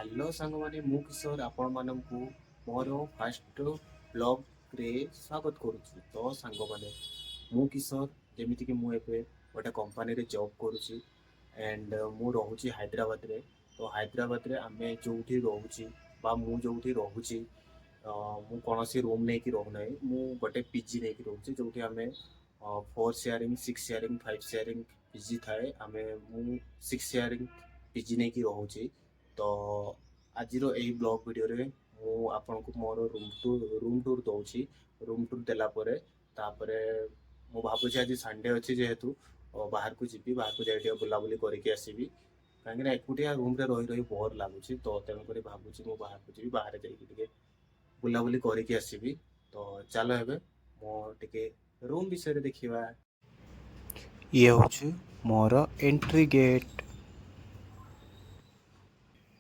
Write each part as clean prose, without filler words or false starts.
Hello ସାଙ୍ଗମାନେ, ମୁଁ କିଶୋର ଆପଣମାନଙ୍କୁ ମୋର ଫାଷ୍ଟ ବ୍ଲଗ୍ରେ ସ୍ୱାଗତ କରୁଛି। ତ ସାଙ୍ଗମାନେ, ମୁଁ କିଶୋର, ଯେମିତିକି ମୁଁ ଏବେ ଗୋଟେ କମ୍ପାନୀରେ ଜବ୍ କରୁଛି ଆଣ୍ଡ ମୁଁ ରହୁଛି ହାଇଦ୍ରାବାଦରେ। ତ ହାଇଦ୍ରାବାଦରେ ଆମେ ଯେଉଁଠି ରହୁଛି ବା ମୁଁ ଯେଉଁଠି ରହୁଛି, ମୁଁ କୌଣସି ରୁମ୍ ନେଇକି ରହୁନାହିଁ। ମୁଁ ଗୋଟେ ପିଜି ନେଇକି ରହୁଛି, ଯେଉଁଠି ଆମେ 4 ସେୟାରିଂ, 6 ସେୟାରିଂ, 5 ସେୟାରିଂ ପିଜି ଥାଏ। ମୁଁ 6 ସେୟାରିଂ ପିଜି ନେଇକି ରହୁଛି। ତ ଆଜିର ଏହି ବ୍ଲଗ୍ ଭିଡ଼ିଓରେ ମୁଁ ଆପଣଙ୍କୁ ମୋର ରୁମ୍ ଟୁର୍ ଦେଉଛି। ରୁମ୍ ଟୁର୍ ଦେଲା ପରେ ତାପରେ ମୁଁ ଭାବୁଛି ଆଜି ସଣ୍ଡେ ଅଛି, ଯେହେତୁ ବାହାରକୁ ଯିବି, ବାହାରକୁ ଯାଇ ଟିକେ ବୁଲାବୁଲି କରିକି ଆସିବି। କାହିଁକିନା ଏକୁଟିଆ ରୁମ୍ରେ ରହି ରହି ବୋର୍ ଲାଗୁଛି। ତ ତେଣୁକରି ଭାବୁଛି ମୁଁ ବାହାରକୁ ଯିବି, ବାହାରେ ଯାଇକି ଟିକେ ବୁଲାବୁଲି କରିକି ଆସିବି। ତ ଚାଲ ଏବେ ମୁଁ ଟିକେ ରୁମ୍ ବିଷୟରେ ଦେଖିବା। ଇଏ ହେଉଛି ମୋର ଏଣ୍ଟ୍ରି ଗେଟ୍।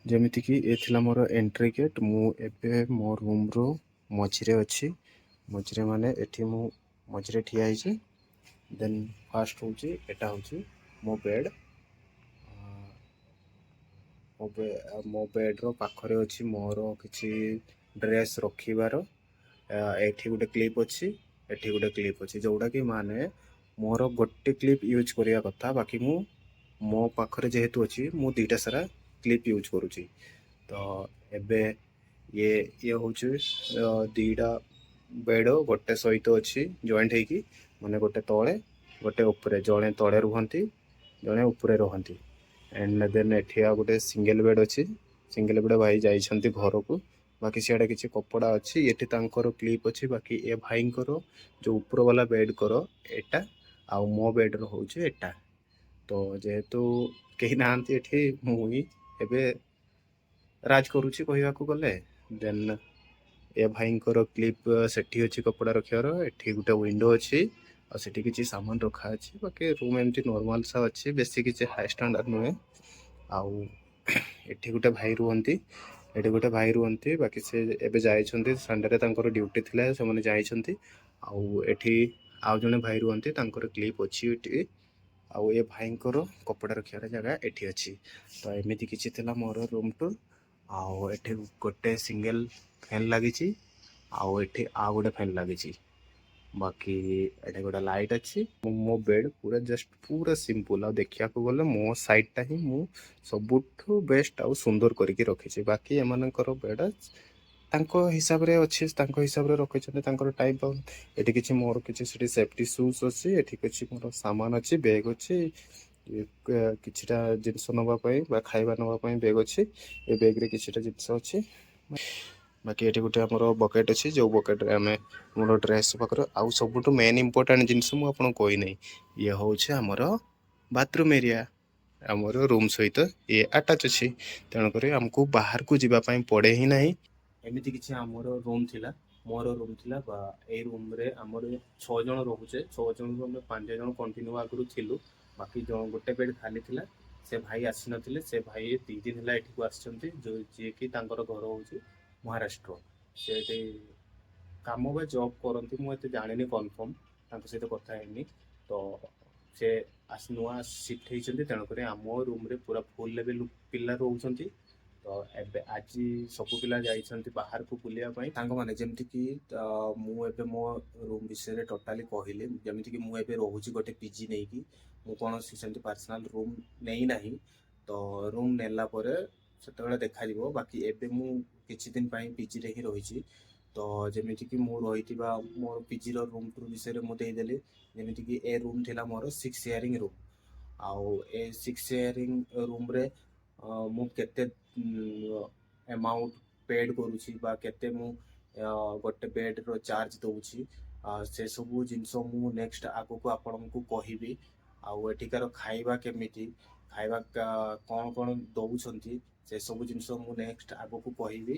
ଯେମିତିକି ଏ ଥିଲା ମୋର ଏଣ୍ଟ୍ରି ଗେଟ୍। ମୁଁ ଏବେ ମୋ ରୁମ୍ର ମଝିରେ ଅଛି। ମଝିରେ ମାନେ ଏଠି ମୁଁ ମଝିରେ ଠିଆ ହେଇଛି। ଦେନ୍ ଫାର୍ଷ୍ଟ ହେଉଛି, ଏଟା ହେଉଛି ମୋ ବେଡ଼୍। ମୋ ବେଡ଼୍ର ପାଖରେ ଅଛି ମୋର କିଛି ଡ୍ରେସ୍ ରଖିବାର। ଏଠି ଗୋଟେ କ୍ଲିପ୍ ଅଛି, ଏଠି ଗୋଟେ କ୍ଲିପ୍ ଅଛି, ଯେଉଁଟାକି ମାନେ ମୋର ଗୋଟେ କ୍ଲିପ୍ ୟୁଜ୍ କରିବା କଥା। ବାକି ମୋ ପାଖରେ ଯେହେତୁ ଅଛି, ମୁଁ ଦୁଇଟା ସାରା କ୍ଲିପ୍ ୟୁଜ୍ କରୁଛି। ତ ଏବେ ଇଏ ହେଉଛି ଦୁଇଟା ବେଡ଼ ଗୋଟେ ସହିତ ଅଛି ଜଏଣ୍ଟ ହେଇକି, ମାନେ ଗୋଟେ ତଳେ ଗୋଟେ ଉପରେ। ଜଣେ ତଳେ ରୁହନ୍ତି, ଜଣେ ଉପରେ ରୁହନ୍ତି। ଆଣ୍ଡ ଦେନ୍ ଏଠି ଆଉ ଗୋଟେ ସିଙ୍ଗଲ ବେଡ଼୍ ଅଛି। ସିଙ୍ଗଲ ବେଡ଼୍ ଭାଇ ଯାଇଛନ୍ତି ଘରକୁ। ବାକି ସିଆଡ଼େ କିଛି କପଡ଼ା ଅଛି। ଏଠି ତାଙ୍କର କ୍ଲିପ୍ ଅଛି। ବାକି ଏ ଭାଇଙ୍କର ଯେଉଁ ଉପର ବାଲା ବେଡ଼୍ଙ୍କର ଏଟା, ଆଉ ମୋ ବେଡ଼୍ର ହେଉଛି ଏଟା। ତ ଯେହେତୁ କେହି ନାହାନ୍ତି ଏଠି, ମୁଁ ହିଁ ଏବେ ରାଜ କରୁଛି କହିବାକୁ ଗଲେ। ଦେନ୍ ଏ ଭାଇଙ୍କର କ୍ଲିପ୍ ସେଠି ଅଛି କପଡ଼ା ରଖିବାର। ଏଠି ଗୋଟେ ୱିଣ୍ଡୋ ଅଛି, ଆଉ ସେଠି କିଛି ସାମାନ ରଖା ଅଛି। ବାକି ରୁମ୍ ଏମିତି ନର୍ମାଲ ସା ଅଛି, ବେଶୀ କିଛି ହାଇ ଷ୍ଟାଣ୍ଡାର୍ଡ ନୁହେଁ। ଆଉ ଏଠି ଗୋଟେ ଭାଇ ରୁହନ୍ତି, ଏଠି ଗୋଟେ ଭାଇ ରୁହନ୍ତି। ବାକି ସେ ଏବେ ଯାଇଛନ୍ତି, ସଣ୍ଡେରେ ତାଙ୍କର ଡ୍ୟୁଟି ଥିଲା, ସେମାନେ ଯାଇଛନ୍ତି। ଆଉ ଏଠି ଆଉ ଜଣେ ଭାଇ ରୁହନ୍ତି, ତାଙ୍କର କ୍ଲିପ୍ ଅଛି ଏଠି। ଆଉ ଏ ଭାଇଙ୍କର କପଡ଼ା ରଖିବାର ଜାଗା ଏଠି ଅଛି। ତ ଏମିତି କିଛି ଥିଲା ମୋର ରୁମ୍ ଟୁର୍। ଆଉ ଏଠି ଗୋଟେ ସିଙ୍ଗଲ ଫ୍ୟାନ୍ ଲାଗିଛି, ଆଉ ଏଠି ଆଉ ଗୋଟେ ଫ୍ୟାନ୍ ଲାଗିଛି। ବାକି ଏଠି ଗୋଟେ ଲାଇଟ୍ ଅଛି। ମୋ ବେଡ଼୍ ପୁରା ଜଷ୍ଟ ପୁରା ସିମ୍ପଲ୍। ଆଉ ଦେଖିବାକୁ ଗଲେ ମୋ ସାଇଡ଼୍ଟା ହିଁ ମୁଁ ସବୁଠୁ ବେଷ୍ଟ ଆଉ ସୁନ୍ଦର କରିକି ରଖିଛି। ବାକି ଏମାନଙ୍କର ବେଡ଼୍ ତାଙ୍କ ହିସାବରେ ଅଛି, ତାଙ୍କ ହିସାବରେ ରଖିଛନ୍ତି ତାଙ୍କର ଟାଇମ୍ ପାଉ। ଏଠି କିଛି ମୋର କିଛି ସେଠି ସେଫ୍ଟି ସୁଜ୍ ଅଛି। ଏଠି କିଛି ମୋର ସାମାନ ଅଛି, ବ୍ୟାଗ୍ ଅଛି, କିଛିଟା ଜିନିଷ ନେବା ପାଇଁ ବା ଖାଇବା ନେବା ପାଇଁ ବ୍ୟାଗ୍ ଅଛି। ଏ ବ୍ୟାଗ୍ରେ କିଛିଟା ଜିନିଷ ଅଛି। ବାକି ଏଠି ଗୋଟେ ଆମର ବକେଟ୍ ଅଛି, ଯେଉଁ ବକେଟ୍ରେ ଆମେ ମୋର ଡ୍ରେସ୍ ପାଖରେ। ଆଉ ସବୁଠୁ ମେନ୍ ଇମ୍ପୋର୍ଟାଣ୍ଟ ଜିନିଷ ମୁଁ ଆପଣଙ୍କୁ କହିନାହିଁ, ଇଏ ହେଉଛି ଆମର ବାଥରୁମ୍ ଏରିଆ। ଆମର ରୁମ୍ ସହିତ ଇଏ ଆଟାଚ୍ ଅଛି, ତେଣୁକରି ଆମକୁ ବାହାରକୁ ଯିବା ପାଇଁ ପଡ଼େ ହିଁ ନାହିଁ। ଏମିତି କିଛି ଆମର ରୁମ୍ ଥିଲା, ମୋର ରୁମ୍ ଥିଲା। ବା ଏଇ ରୁମ୍ରେ ଆମର 6 ଜଣ ରହୁଛେ। 6 ଜଣରୁ ଆମେ 5 ଜଣ କଣ୍ଟିନ୍ୟୁ ଆଗରୁ ଥିଲୁ। ବାକି ଗୋଟେ ବେଡ଼୍ ଖାଲି ଥିଲା। ସେ ଭାଇ ଆସିନଥିଲେ। ସେ ଭାଇ 2 ଦିନ ହେଲା ଏଠିକୁ ଆସିଛନ୍ତି, ଯିଏକି ତାଙ୍କର ଘର ହେଉଛି ମହାରାଷ୍ଟ୍ର। ସେ ଏଠି କାମ ବା ଜବ୍ କରନ୍ତି, ମୁଁ ଏତେ ଜାଣିନି କନଫର୍ମ, ତାଙ୍କ ସହିତ କଥା ହେଇନି। ତ ସେ ନୂଆ ସିଫ୍ଟ ହେଇଛନ୍ତି, ତେଣୁକରି ଆମ ରୁମ୍ରେ ପୁରା ଫୁଲ୍ ଲେଭେଲ୍ ପିଲା ରହୁଛନ୍ତି। ତ ଏବେ ଆଜି ସବୁ ପିଲା ଯାଇଛନ୍ତି ବାହାରକୁ ବୁଲିବା ପାଇଁ। ସାଙ୍ଗମାନେ, ଯେମିତିକି ମୁଁ ଏବେ ମୋ ରୁମ୍ ବିଷୟରେ ଟୋଟାଲି କହିଲି। ଯେମିତିକି ମୁଁ ଏବେ ରହୁଛି ଗୋଟେ ପିଜି ନେଇକି, ମୁଁ କୌଣସି ସେମିତି ପର୍ସନାଲ୍ ରୁମ୍ ନେଇନାହିଁ। ତ ରୁମ୍ ନେଲା ପରେ ସେତେବେଳେ ଦେଖାଯିବ। ବାକି ଏବେ ମୁଁ କିଛି ଦିନ ପାଇଁ ପିଜିରେ ହିଁ ରହିଛି। ତ ଯେମିତିକି ମୁଁ ରହିଥିବା ମୋର ପିଜିର ରୁମ୍ ଟୁର୍ ବିଷୟରେ ମୁଁ ଦେଇଦେଲି। ଯେମିତିକି ଏ ରୁମ୍ ଥିଲା ମୋର 6 ସେୟାରିଂ ରୁମ୍। ଆଉ ଏ 6 ସେୟାରିଂ ରୁମ୍ରେ ମୁଁ କେତେ ଆମାଉଣ୍ଟ ପେଡ୍ କରୁଛି ବା କେତେ ମୁଁ ଗୋଟେ ବେଡ଼୍ର ଚାର୍ଜ ଦେଉଛି, ସେସବୁ ଜିନିଷ ମୁଁ ନେକ୍ସଟ ଆଗକୁ ଆପଣଙ୍କୁ କହିବି। ଆଉ ଏଠିକାର ଖାଇବା କେମିତି, ଖାଇବା କ'ଣ କ'ଣ ଦେଉଛନ୍ତି, ସେସବୁ ଜିନିଷ ମୁଁ ନେକ୍ସଟ ଆଗକୁ କହିବି।